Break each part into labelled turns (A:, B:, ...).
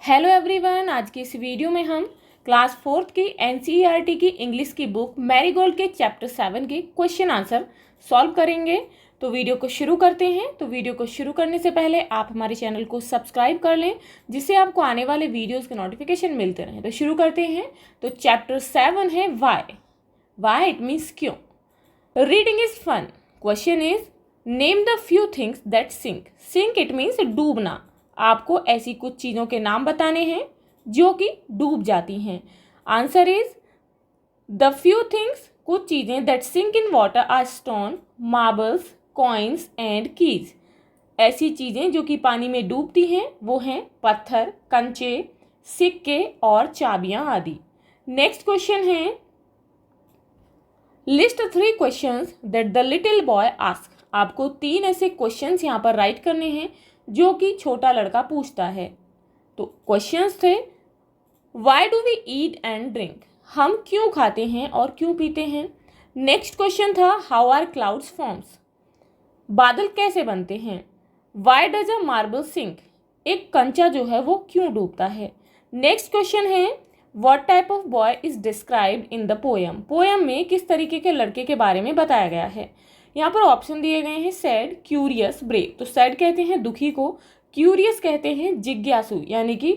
A: Hello everyone, आज की इस वीडियो में हम क्लास 4th की एनसीईआरटी की इंग्लिश की बुक मैरीगोल्ड के चैप्टर 7 के क्वेश्चन आंसर सॉल्व करेंगे। तो वीडियो को शुरू करते हैं। तो वीडियो को शुरू करने से पहले आप हमारे चैनल को सब्सक्राइब कर लें, जिससे आपको आने वाले वीडियोस के नोटिफिकेशन मिलते रहें। तो शुरू करते हैं। तो चैप्टर 7 है वाई इट मीन्स क्यों। Reading is fun. Question is name the few things that sink it means डूबना। आपको ऐसी कुछ चीज़ों के नाम बताने हैं जो कि डूब जाती हैं। Answer is the few things, कुछ चीज़ें that sink in water are stone, marbles, coins and keys. ऐसी चीज़ें जो कि पानी में डूबती हैं वो हैं पत्थर, कंचे, सिक्के और चाबियां आदि। नेक्स्ट क्वेश्चन है list 3 questions that the little boy ask. आपको 3 ऐसे क्वेश्चंस यहाँ पर राइट करने हैं जो कि छोटा लड़का पूछता है। तो क्वेश्चंस थे why do we eat and drink, हम क्यों खाते हैं और क्यों पीते हैं। नेक्स्ट क्वेश्चन था हाउ आर क्लाउड्स फॉर्म्स, बादल कैसे बनते हैं। Why does a marble sink, एक कंचा जो है वो क्यों डूबता है। नेक्स्ट क्वेश्चन है what type of boy is described in the poem, poem में किस तरीके के लड़के के बारे में बताया गया है। यहाँ पर ऑप्शन दिए गए हैं सैड, क्यूरियस, ब्रेव। तो सैड कहते हैं दुखी को, क्यूरियस कहते हैं जिज्ञासु यानी कि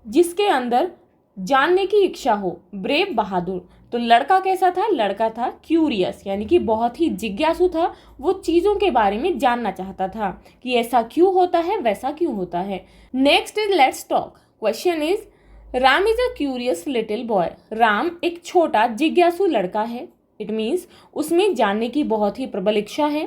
A: जिसके अंदर जानने की इच्छा हो, ब्रेव बहादुर। तो लड़का कैसा था, लड़का था क्यूरियस यानी कि बहुत ही जिज्ञासु था, वो चीज़ों के बारे में जानना चाहता था कि ऐसा क्यों होता है, वैसा क्यों होता है। Next is let's talk. Question is Ram is a curious little boy, Ram एक छोटा जिज्ञासु लड़का है। इट मीन्स उसमें जानने की बहुत ही प्रबल इच्छा है।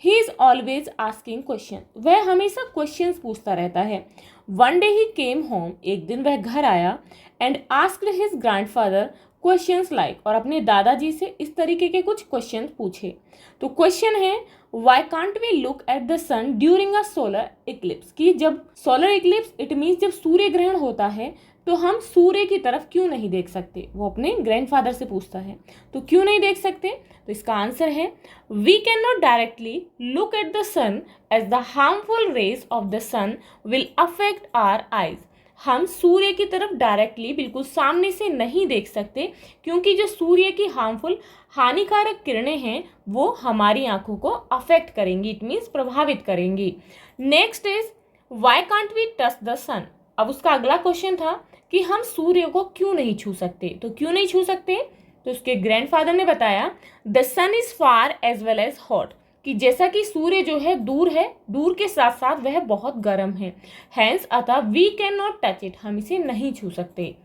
A: He is always asking question, वह हमेशा क्वेश्चन पूछता रहता है। वन डे ही केम होम, एक दिन वह घर आया and asked his grandfather questions like, और अपने दादाजी से इस तरीके के कुछ क्वेश्चन पूछे। तो क्वेश्चन है why can't we look at the sun during a solar eclipse, कि जब सोलर इक्लिप्स इट मीन्स जब सूर्य ग्रहण होता है तो हम सूर्य की तरफ क्यों नहीं देख सकते, वो अपने ग्रैंडफादर से पूछता है। तो क्यों नहीं देख सकते, तो इसका आंसर है we can not directly look at the sun as the harmful rays of the sun will affect our eyes. हम सूर्य की तरफ डायरेक्टली बिल्कुल सामने से नहीं देख सकते, क्योंकि जो सूर्य की हार्मफुल हानिकारक किरणें हैं वो हमारी आंखों को अफेक्ट करेंगी, इट मीन्स प्रभावित करेंगी। Next is why can't we touch the sun. अब उसका अगला क्वेश्चन था कि हम सूर्य को क्यों नहीं छू सकते। तो क्यों नहीं छू सकते, तो उसके ग्रैंडफादर ने बताया the sun is far as well as hot, कि जैसा कि सूर्य जो है, दूर के साथ साथ वह बहुत गर्म है। हैंस अतः we can not touch it, हम इसे नहीं छू सकते।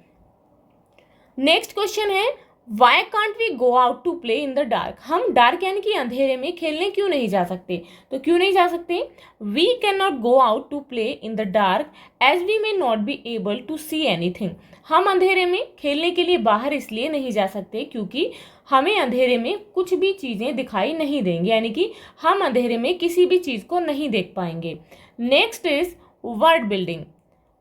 A: नेक्स्ट क्वेश्चन है why can't we go out to play in the dark, हम डार्क यानी कि अंधेरे में खेलने क्यों नहीं जा सकते। तो क्यों नहीं जा सकते, we can not go out to play in the dark as we may not be able to see anything, हम अंधेरे में खेलने के लिए बाहर इसलिए नहीं जा सकते क्योंकि हमें अंधेरे में कुछ भी चीज़ें दिखाई नहीं देंगी, यानी कि हम अंधेरे में किसी भी चीज़ को नहीं देख पाएंगे। Next is word building.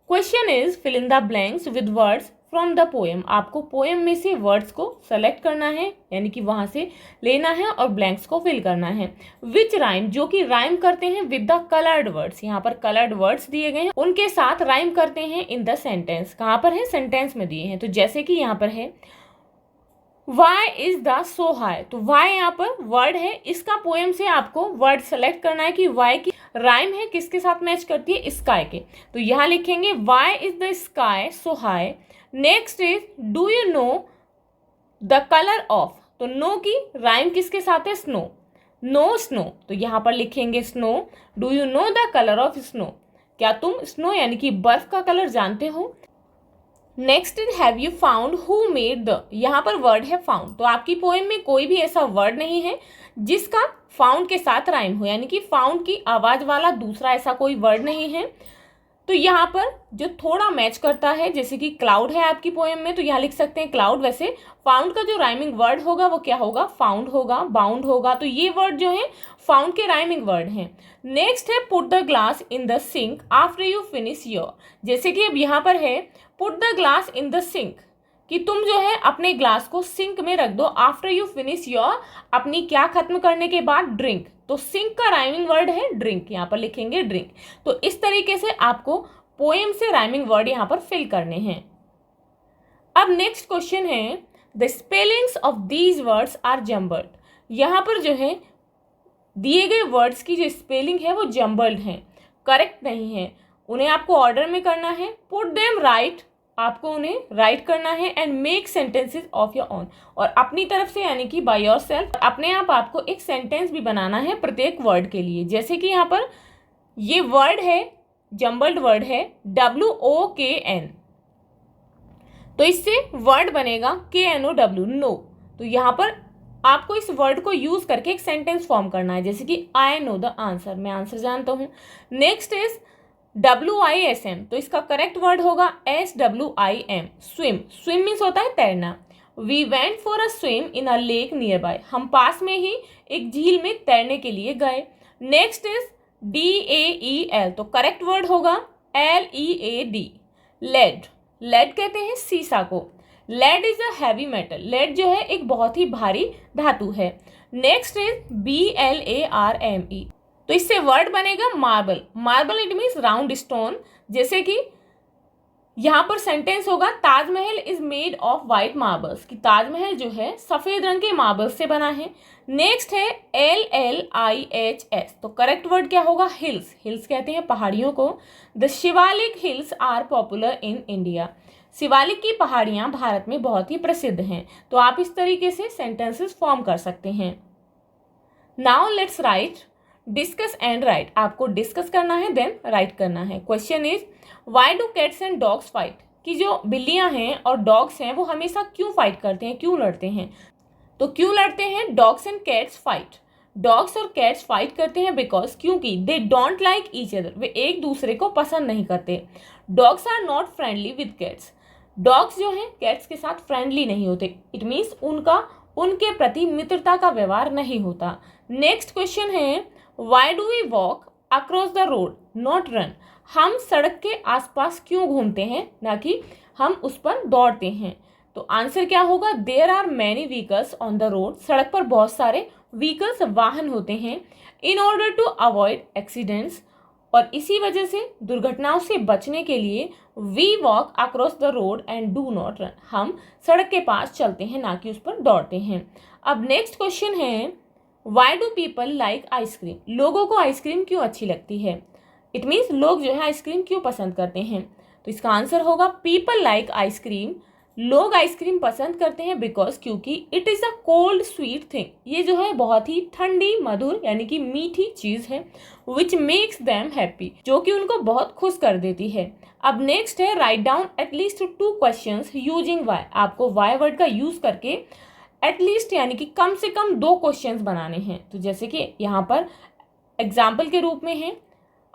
A: Question is fill in the blanks with words from the poem, आपको पोएम में से वर्ड्स को सेलेक्ट करना है यानी कि वहां से लेना है और ब्लैंक्स को फिल करना है। विच राइम, जो कि राइम करते हैं विद द कलर्ड वर्ड्स, यहाँ पर कलर्ड वर्ड्स दिए गए हैं, उनके साथ राइम करते हैं इन द सेंटेंस। कहाँ पर है, सेंटेंस में दिए हैं। तो जैसे कि यहाँ पर है why is the so high, तो वाई यहाँ पर वर्ड है, इसका पोएम से आपको वर्ड सेलेक्ट करना है कि वाई की राइम है किसके साथ मैच करती है, स्काई के। तो यहाँ लिखेंगे why is the sky so high. Next is do you know the colour of, तो नो की राइम किसके साथ है, स्नो, नो स्नो, तो यहाँ पर लिखेंगे snow. Do you know the colour of snow, क्या तुम स्नो यानी कि बर्फ का कलर जानते हो। Next is have you found who made the, यहाँ पर वर्ड है फाउंड, तो आपकी पोएम में कोई भी ऐसा वर्ड नहीं है जिसका फाउंड के साथ राइम हो, यानी कि फाउंड की आवाज वाला दूसरा ऐसा कोई वर्ड नहीं है। तो यहाँ पर जो थोड़ा मैच करता है, जैसे कि क्लाउड है आपकी पोएम में, तो यहाँ लिख सकते हैं क्लाउड। वैसे फाउंड का जो राइमिंग वर्ड होगा वो क्या होगा, फाउंड होगा, बाउंड होगा। तो ये वर्ड जो है फाउंड के राइमिंग वर्ड हैं। नेक्स्ट है put the glass in the sink after you finish your, जैसे कि अब यहाँ पर है put the glass in the sink, कि तुम जो है अपने ग्लास को सिंक में रख दो। आफ्टर यू फिनिश योर, अपनी क्या खत्म करने के बाद, ड्रिंक। तो सिंक का राइमिंग वर्ड है ड्रिंक, यहाँ पर लिखेंगे ड्रिंक। तो इस तरीके से आपको पोएम से राइमिंग वर्ड यहाँ पर फिल करने हैं। अब नेक्स्ट क्वेश्चन है the spellings of these words are jumbled. यहाँ पर जो है दिए गए वर्ड्स की जो स्पेलिंग है वो जम्बल्ड है, करेक्ट नहीं है। उन्हें आपको ऑर्डर में करना है, पुट देम राइट, आपको उन्हें राइट करना है, and make sentences of your own, और अपनी तरफ से यानी कि बाय योर सेल्फ अपने आप आपको एक सेंटेंस भी बनाना है प्रत्येक वर्ड के लिए। जैसे कि यहाँ पर ये वर्ड है, जम्बल्ड वर्ड है WOKN, तो इससे वर्ड बनेगा KNOW, नो। तो यहाँ पर आपको इस वर्ड को यूज करके एक सेंटेंस फॉर्म करना है, जैसे कि आई नो द आंसर, मैं आंसर जानता हूँ। नेक्स्ट इज WISM, तो इसका करेक्ट वर्ड होगा SWIM, स्विम। स्विम मीन्स होता है तैरना। We went for a swim in a lake near by, हम पास में ही एक झील में तैरने के लिए गए। नेक्स्ट इज DAEL, तो करेक्ट वर्ड होगा LEAD, लेड। लेड कहते हैं सीसा को। Lead is a heavy metal, lead जो है एक बहुत ही भारी धातु है। नेक्स्ट इज BLARME, तो इससे वर्ड बनेगा marble. Marble it means round stone. जैसे कि यहाँ पर सेंटेंस होगा Taj Mahal is made of white marbles, कि ताजमहल जो है सफेद रंग के मार्बल्स से बना है। नेक्स्ट है LLIHS, तो करेक्ट वर्ड क्या होगा हिल्स। हिल्स कहते हैं पहाड़ियों को। The Shivalik hills are popular in India, Shivalik की पहाड़ियाँ भारत में बहुत ही प्रसिद्ध हैं। तो आप इस तरीके से सेंटेंसेस फॉर्म कर सकते हैं। Now let's write, discuss and right, आपको डिस्कस करना है देन राइट करना है। Question is why do cats and dogs fight, कि जो बिल्लियां हैं और डॉग्स हैं वो हमेशा क्यों फाइट करते हैं, क्यों लड़ते हैं। तो क्यों लड़ते हैं, dogs and cats fight, dogs और कैट्स फाइट करते हैं बिकॉज, क्योंकि they don't like each other, वे एक दूसरे को पसंद नहीं करते। Dogs are not friendly with cats, dogs जो हैं कैट्स के साथ फ्रेंडली नहीं होते, इट मीन्स उनके प्रति मित्रता का व्यवहार नहीं होता। नेक्स्ट क्वेश्चन है why do we walk across the road not run, हम सड़क के आसपास क्यों घूमते हैं, ना कि हम उस पर दौड़ते हैं। तो आंसर क्या होगा, there are many vehicles on the road, सड़क पर बहुत सारे व्हीकल्स वाहन होते हैं। In order to avoid accidents, और इसी वजह से दुर्घटनाओं से बचने के लिए we walk across the road and do not run, हम सड़क के पास चलते हैं ना कि उस पर दौड़ते हैं। अब नेक्स्ट क्वेश्चन है why do people like ice cream, लोगों को आइसक्रीम क्यों अच्छी लगती है, इट मीन्स लोग जो है आइसक्रीम क्यों पसंद करते हैं। तो इसका आंसर होगा पीपल लाइक आइसक्रीम, लोग आइसक्रीम पसंद करते हैं बिकॉज, क्योंकि it is a cold sweet thing, ये जो है बहुत ही ठंडी मधुर यानी कि मीठी चीज़ है। विच मेक्स देम हैप्पी, जो कि उनको बहुत खुश कर देती है। अब नेक्स्ट है write down at least 2 questions using why, आपको वाई वर्ड का यूज करके एटलीस्ट यानी कि कम से कम 2 क्वेश्चंस बनाने हैं। तो जैसे कि यहाँ पर एग्जाम्पल के रूप में है,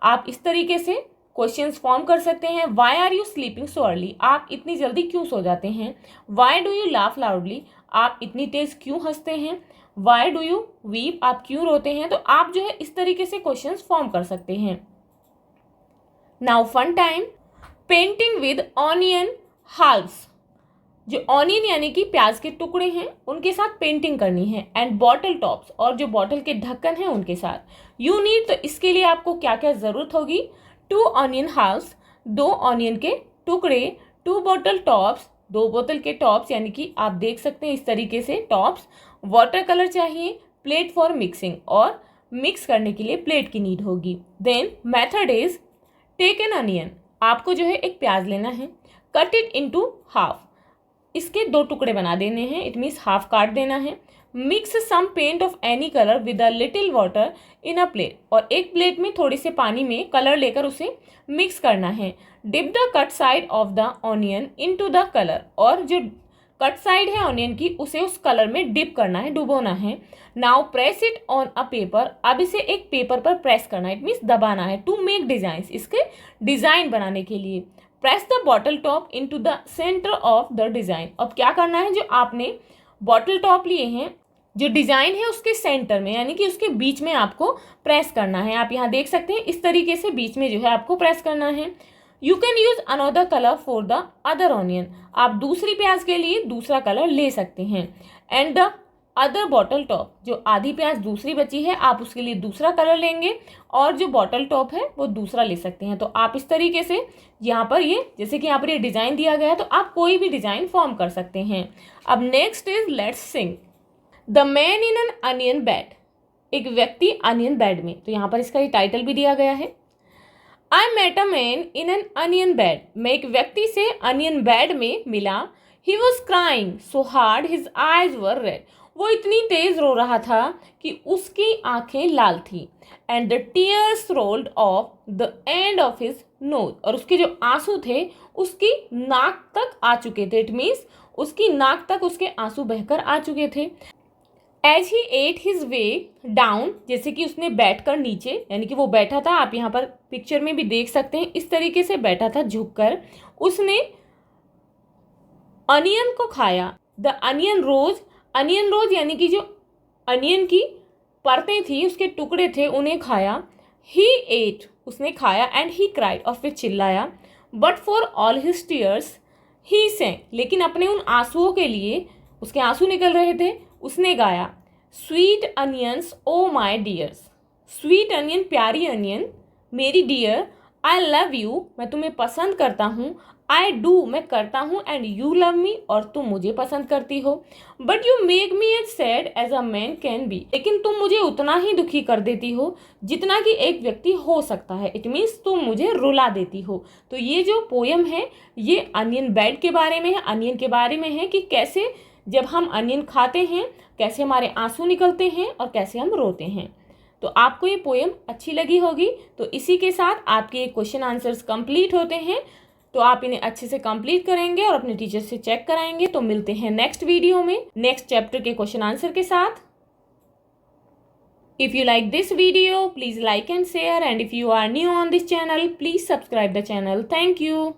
A: आप इस तरीके से क्वेश्चंस फॉर्म कर सकते हैं। Why are you sleeping so early, आप इतनी जल्दी क्यों सो जाते हैं। Why do you laugh loudly, आप इतनी तेज क्यों हंसते हैं। वाई डू यू वीप, आप क्यों रोते हैं। तो आप जो है इस तरीके से क्वेश्चंस फॉर्म कर सकते हैं। Now fun time, painting with onion halves, जो ऑनियन यानी कि प्याज के टुकड़े हैं उनके साथ पेंटिंग करनी है, एंड बॉटल टॉप्स, और जो बॉटल के ढक्कन हैं उनके साथ। यू नीड, तो इसके लिए आपको क्या क्या ज़रूरत होगी, 2 ऑनियन हाल्व्स, 2 ऑनियन के टुकड़े, 2 बॉटल टॉप्स, 2 बोतल के टॉप्स यानी कि आप देख सकते हैं इस तरीके से टॉप्स, वाटर कलर चाहिए, प्लेट फॉर मिक्सिंग, और मिक्स करने के लिए प्लेट की नीड होगी। Then method is take an onion, आपको जो है एक प्याज लेना है, कट इट इनटू हाफ, इसके 2 टुकड़े बना देने हैं, इट मीन्स हाफ काट देना है। Mix some paint of any colour with a little water in a plate, और एक प्लेट में थोड़े से पानी में कलर लेकर उसे मिक्स करना है। Dip the cut side of the onion into the colour, और जो कट साइड है ऑनियन की उसे उस कलर में डिप करना है, डुबोना है। Now press it on a paper, अब इसे एक पेपर पर प्रेस करना है, इट मीन्स दबाना है। टू मेक डिजाइन, इसके डिजाइन बनाने के लिए। Press the bottle top into the centre of the design, अब क्या करना है, जो आपने बॉटल टॉप लिए हैं जो डिजाइन है उसके सेंटर में यानी कि उसके बीच में आपको प्रेस करना है। आप यहाँ देख सकते हैं इस तरीके से बीच में जो है आपको प्रेस करना है। You can use another colour for the other onion, आप दूसरी प्याज के लिए दूसरा कलर ले सकते हैं। And the other bottle top, जो आधी प्याज दूसरी बची है आप उसके लिए दूसरा कलर लेंगे और जो बॉटल टॉप है वो दूसरा ले सकते हैं। तो आप इस तरीके से यहाँ पर ये जैसे कि यहाँ पर ये डिज़ाइन दिया गया है तो आप कोई भी डिज़ाइन फॉर्म कर सकते हैं। अब next is let's Singh. The man in an onion bed, एक व्यक्ति अनियन बेड में, तो यहाँ पर इसका ये टाइटल भी दिया गया है। I met a man in an onion bed, मैं एक व्यक्ति से अनियन बेड में मिला। He was crying so hard his eyes were red, वो इतनी तेज रो रहा था कि उसकी आंखें लाल थी। And the tears rolled of the end of his nose, और उसके जो आंसू थे उसकी नाक तक आ चुके थे। इट मीन्स उसकी नाक तक उसके आंसू बहकर आ चुके थे। As he ate his way down, जैसे कि उसने बैठकर नीचे, यानी कि वो बैठा था, आप यहाँ पर पिक्चर में भी देख सकते हैं इस तरीके से बैठा था झुककर, उसने अनियन को खाया। द अनियन रोज यानी कि जो अनियन की परतें थी उसके टुकड़े थे उन्हें खाया। ही एट, उसने खाया। एंड ही क्राइड, और फिर चिल्लाया। But for all his tears he sang, लेकिन अपने उन आंसुओं के लिए, उसके आंसू निकल रहे थे, उसने गाया। स्वीट अनियंस ओ माई डियर्स, स्वीट अनियन प्यारी अनियन, मेरी डियर, आई लव यू, मैं तुम्हें पसंद करता हूँ, आई डू, मैं करता हूँ, एंड यू लव मी, और तुम मुझे पसंद करती हो। But you make me as sad as a man can be, लेकिन तुम मुझे उतना ही दुखी कर देती हो जितना कि एक व्यक्ति हो सकता है। इट मीन्स तुम मुझे रुला देती हो। तो ये जो पोयम है ये अनियन बेड के बारे में है, अनियन के बारे में है कि कैसे जब हम अनियन खाते हैं कैसे हमारे आंसू निकलते हैं और कैसे हम रोते हैं। तो आपको ये पोएम अच्छी लगी होगी। तो इसी के साथ आपके ये क्वेश्चन आंसर्स कंप्लीट होते हैं। तो आप इन्हें अच्छे से कंप्लीट करेंगे और अपने टीचर से चेक कराएंगे। तो मिलते हैं नेक्स्ट वीडियो में नेक्स्ट चैप्टर के क्वेश्चन आंसर के साथ। If you like this video, please like and share, and if you are new on this channel, please subscribe the channel. Thank you.